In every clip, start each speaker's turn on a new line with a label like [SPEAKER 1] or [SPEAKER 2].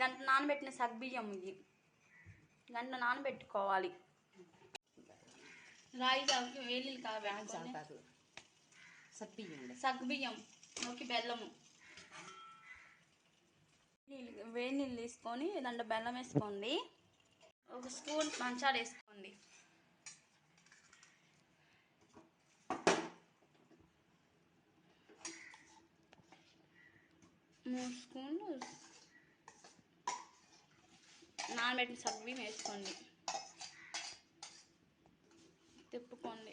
[SPEAKER 1] గంట నానబెట్టిన సగ్బియ్యం ఇది గంట నానబెట్టుకోవాలి. రాయి వేలీలు కాదు సగ్బియ్యంలోకి బెల్లము, వేడి నీళ్ళు తీసుకొని దాంట్లో బెల్లం వేసుకోండి. 1 స్పూన్ పంచదార వేసుకోండి. 3 స్పూన్లు నానబెట్టిన సగ్బియ్యం వేసుకోండి. తిప్పుకోండి.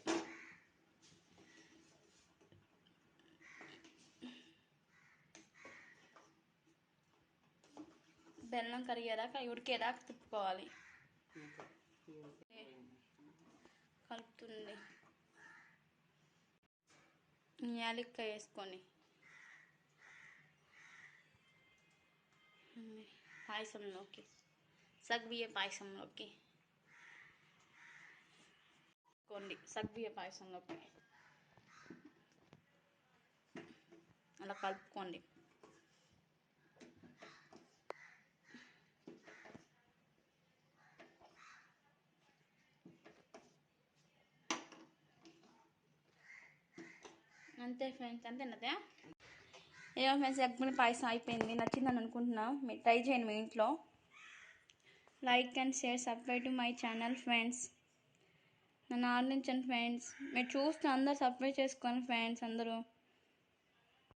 [SPEAKER 1] బెల్లం కరిగేదాకా ఉడికేదాకా తిప్పుకోవాలి. కలుపుతుంది. యాలక్కాయ వేసుకోండి. పాయసంలోకి, సగ్బియ్య పాయసంలోకి సగ్బియ్య పాయసంలోకి అలా కలుపుకోండి. అంతే ఫ్రెండ్స్, అంతేనదే. ఏమో ఫ్రెండ్స్, సగ్బియ్య పాయసం అయిపోయింది. నచ్చిందని అనుకుంటున్నా. మీరు ట్రై చేయండి మీ ఇంట్లో. Like and share, subscribe to my channel friends. నన్ను ఆదరించండి ఫ్రెండ్స్. మీరు చూస్తే అందరూ సబ్స్క్రైబ్ చేసుకోండి ఫ్రెండ్స్ అందరూ.